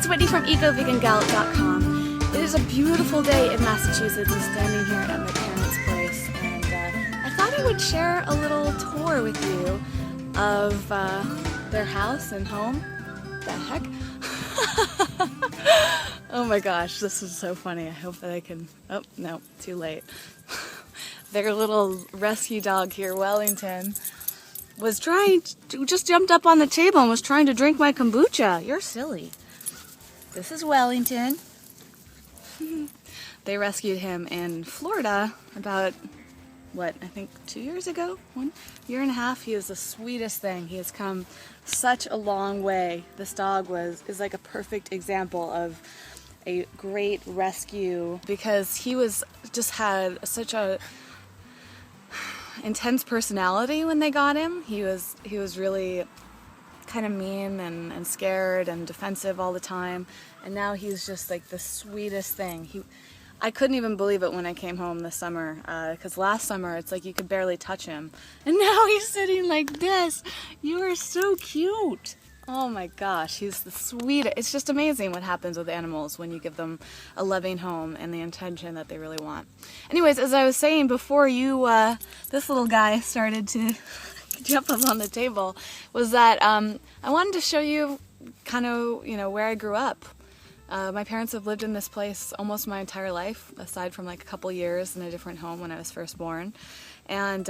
it's Whitney from EcoVeganGal.com. It is a beautiful day in Massachusetts. I'm standing here at my parents' place, and I thought I would share a little tour with you of their house and home. The heck? Oh my gosh, this is so funny. I hope that I can... Oh, no, too late. Their little rescue dog here, Wellington, was just jumped up on the table and was trying to drink my kombucha. You're silly. This is Wellington. They rescued him in Florida about, I think 2 years ago? 1 year and a half. He is the sweetest thing. He has come such a long way. This dog is like a perfect example of a great rescue because he had such a intense personality when they got him. He was really kind of mean and scared and defensive all the time, and now he's just like the sweetest thing. I couldn't even believe it when I came home this summer, because last summer it's like you could barely touch him, and now he's sitting like this. You are so cute. Oh my gosh, he's the sweetest. It's just amazing what happens with animals when you give them a loving home and the attention that they really want. Anyways, as I was saying before this little guy started to jump up on the table, was that I wanted to show you kind of, where I grew up. My parents have lived in this place almost my entire life, aside from like a couple years in a different home when I was first born. And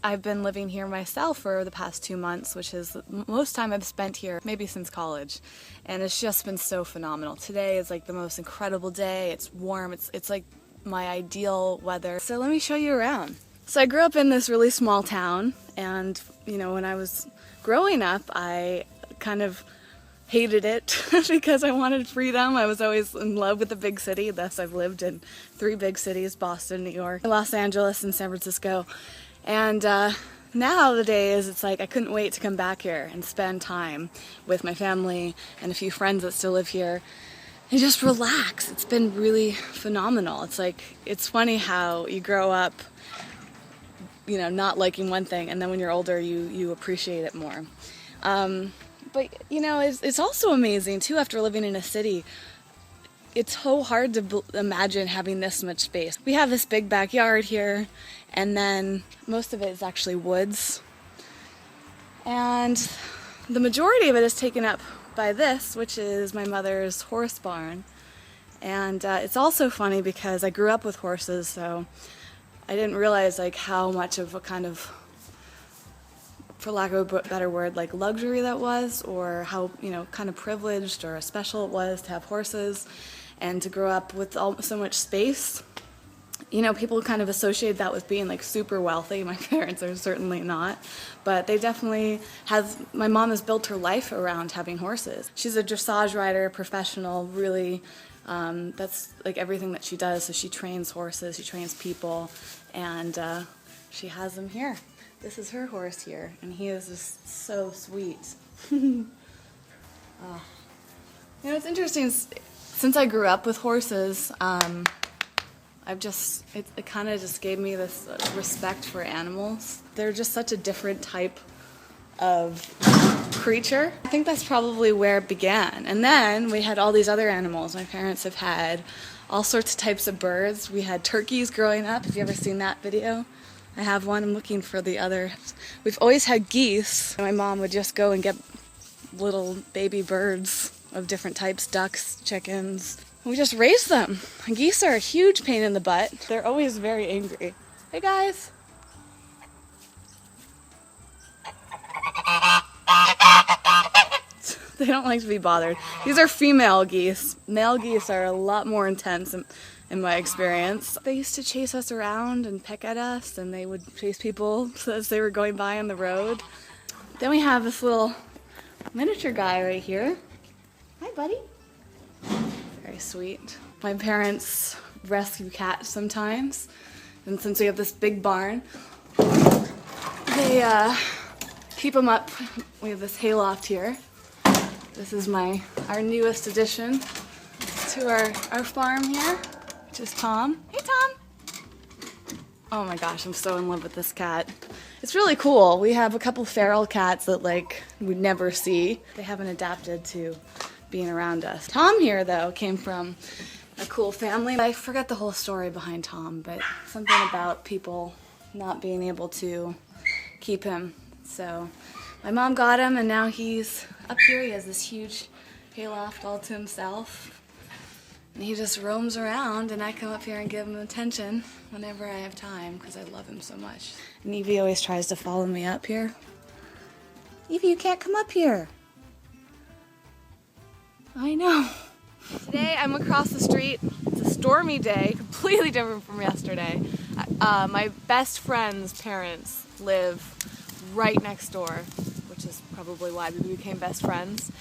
I've been living here myself for the past 2 months, which is the most time I've spent here, maybe since college. And it's just been so phenomenal. Today is like the most incredible day. It's warm. It's like my ideal weather. So let me show you around. So I grew up in this really small town, and when I was growing up, I kind of hated it because I wanted freedom. I was always in love with the big city. Thus, I've lived in 3 big cities: Boston, New York, Los Angeles, and San Francisco. And nowadays, it's like I couldn't wait to come back here and spend time with my family and a few friends that still live here and just relax. It's been really phenomenal. It's funny how you grow up, not liking one thing, and then when you're older, you appreciate it more. But, it's also amazing, too, after living in a city. It's so hard to imagine having this much space. We have this big backyard here, and then most of it is actually woods. And the majority of it is taken up by this, which is my mother's horse barn. And it's also funny because I grew up with horses, so I didn't realize how much of a kind of, for lack of a better word, luxury that was, or how, kind of privileged or special it was to have horses and to grow up with so much space. People kind of associate that with being super wealthy. My parents are certainly not, but they definitely my mom has built her life around having horses. She's a dressage rider, professional, really, that's everything that she does. So she trains horses, she trains people, and she has them here. This is her horse here, and he is just so sweet. It's interesting, since I grew up with horses, it kind of just gave me this respect for animals. They're just such a different type of creature. I think that's probably where it began. And then we had all these other animals. My parents have had all sorts of types of birds. We had turkeys growing up. Have you ever seen that video? I have one. I'm looking for the other. We've always had geese. My mom would just go and get little baby birds of different types, ducks, chickens. We just raise them. Geese are a huge pain in the butt. They're always very angry. Hey guys. They don't like to be bothered. These are female geese. Male geese are a lot more intense in my experience. They used to chase us around and peck at us, and they would chase people as they were going by on the road. Then we have this little miniature guy right here. Hi, buddy. Very sweet. My parents rescue cats sometimes, and since we have this big barn, they keep them up. We have this hayloft here. This is our newest addition to our farm here, which is Tom. Hey, Tom. Oh my gosh, I'm so in love with this cat. It's really cool. We have a couple feral cats that we'd never see. They haven't adapted to being around us. Tom here, though, came from a cool family. I forget the whole story behind Tom, but something about people not being able to keep him. So my mom got him, and now he's up here. He has this huge hayloft all to himself. And he just roams around, and I come up here and give him attention whenever I have time because I love him so much. And Evie always tries to follow me up here. Evie, you can't come up here. I know. Today I'm across the street. It's a stormy day, completely different from yesterday. My best friend's parents live right next door, which is probably why we became best friends.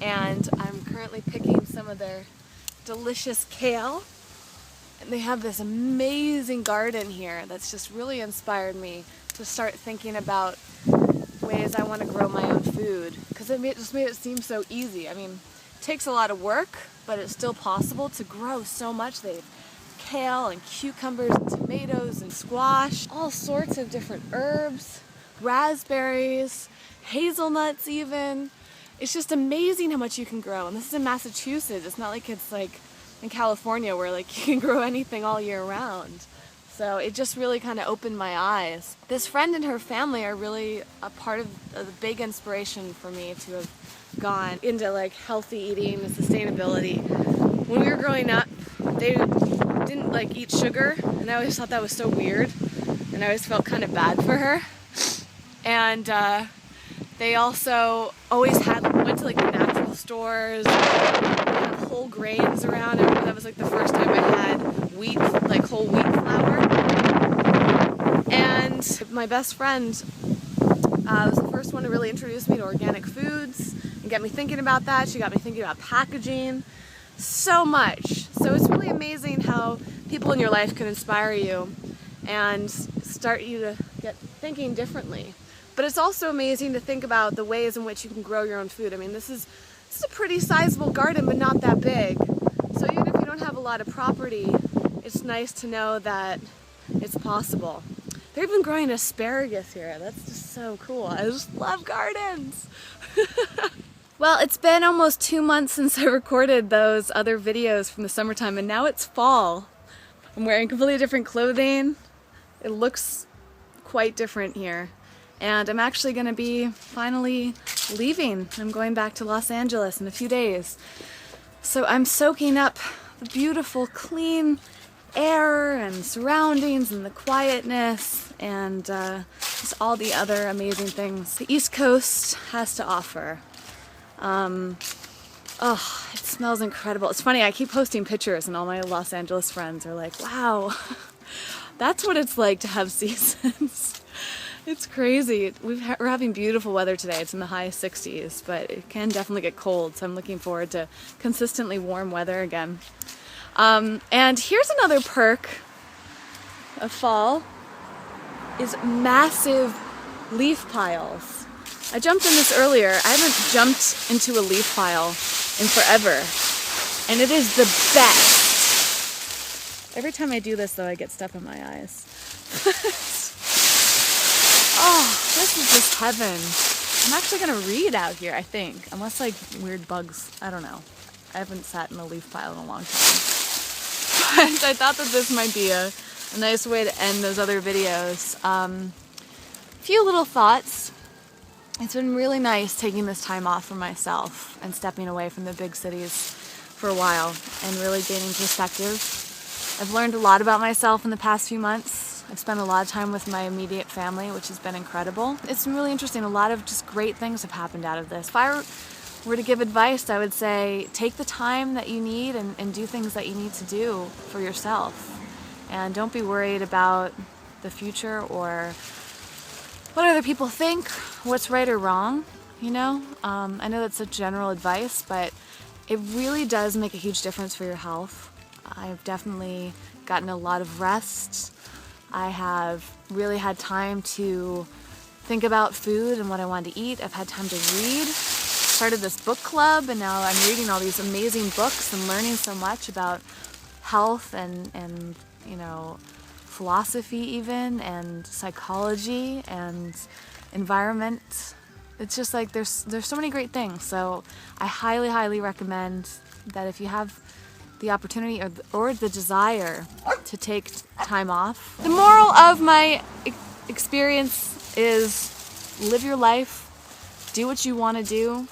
And I'm currently picking some of their delicious kale. And they have this amazing garden here that's just really inspired me to start thinking about ways I want to grow my own food, because it just made it seem so easy. I mean, it takes a lot of work, but it's still possible to grow so much. They have kale and cucumbers and tomatoes and squash, all sorts of different herbs, raspberries, hazelnuts even. It's just amazing how much you can grow. And this is in Massachusetts. It's not like it's like in California where like you can grow anything all year round. So it just really kind of opened my eyes. This friend and her family are really a part of the big inspiration for me to have gone into like healthy eating and sustainability. When we were growing up, they didn't like eat sugar, and I always thought that was so weird, and I always felt kind of bad for her. And they also always went to like the natural stores, had whole grains around. I remember that was like the first time I had wheat, like whole wheat flour. And my best friend was the first one to really introduce me to organic foods and get me thinking about that. She got me thinking about packaging so much. So it's really amazing how people in your life can inspire you and start you to get thinking differently. But it's also amazing to think about the ways in which you can grow your own food. I mean, this is a pretty sizable garden, but not that big. So even if you don't have a lot of property, it's nice to know that it's possible. They're even growing asparagus here. That's just so cool. I just love gardens. Well, it's been almost 2 months since I recorded those other videos from the summertime, and now it's fall. I'm wearing completely different clothing. It looks quite different here. And I'm actually going to be finally leaving. I'm going back to Los Angeles in a few days. So I'm soaking up the beautiful, clean air and surroundings and the quietness and just all the other amazing things the East Coast has to offer. Oh, it smells incredible. It's funny, I keep posting pictures and all my Los Angeles friends are like, wow, that's what it's like to have seasons. It's crazy. We're having beautiful weather today. It's in the high 60s, but it can definitely get cold, so I'm looking forward to consistently warm weather again. And here's another perk of fall, is massive leaf piles. I jumped in this earlier. I haven't jumped into a leaf pile in forever, and it is the best. Every time I do this, though, I get stuff in my eyes. Oh, this is just heaven. I'm actually going to read out here, I think. Unless, like, weird bugs. I don't know. I haven't sat in a leaf pile in a long time. But I thought that this might be a nice way to end those other videos. Few little thoughts. It's been really nice taking this time off for myself and stepping away from the big cities for a while and really gaining perspective. I've learned a lot about myself in the past few months. I've spent a lot of time with my immediate family, which has been incredible. It's been really interesting. A lot of just great things have happened out of this. If I were to give advice, I would say take the time that you need and do things that you need to do for yourself. And don't be worried about the future or what other people think, what's right or wrong, you know? I know that's a general advice, but it really does make a huge difference for your health. I've definitely gotten a lot of rest. I have really had time to think about food and what I want to eat. I've had time to read. Started this book club, and now I'm reading all these amazing books and learning so much about health and you know, philosophy even, and psychology and environment it's just like there's so many great things. So I highly recommend that if you have the opportunity or the desire to take time off. The moral of my experience is live your life, do what you want to do,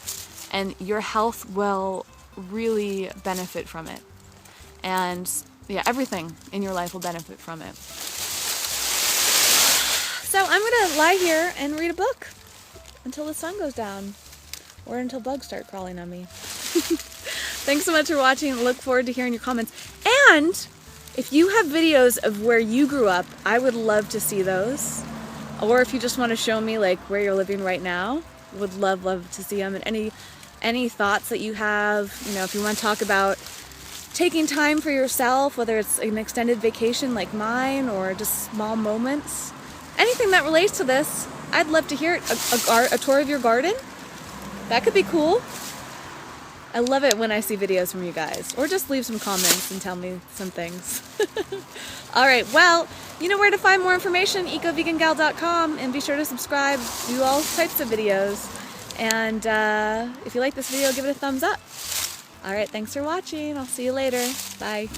and your health will really benefit from it. And yeah, everything in your life will benefit from it. So I'm gonna lie here and read a book until the sun goes down, or until bugs start crawling on me. Thanks so much for watching. Look forward to hearing your comments. And if you have videos of where you grew up, I would love to see those. Or if you just want to show me like where you're living right now, would love to see them. And any thoughts that you have, you know, if you want to talk about taking time for yourself, whether it's an extended vacation like mine or just small moments, anything that relates to this, I'd love to hear it. A tour of your garden, that could be cool. I love it when I see videos from you guys, or just leave some comments and tell me some things. All right, well, you know where to find more information, ecovegangal.com, and be sure to subscribe, do all types of videos. And if you like this video, give it a thumbs up. All right, thanks for watching. I'll see you later. Bye.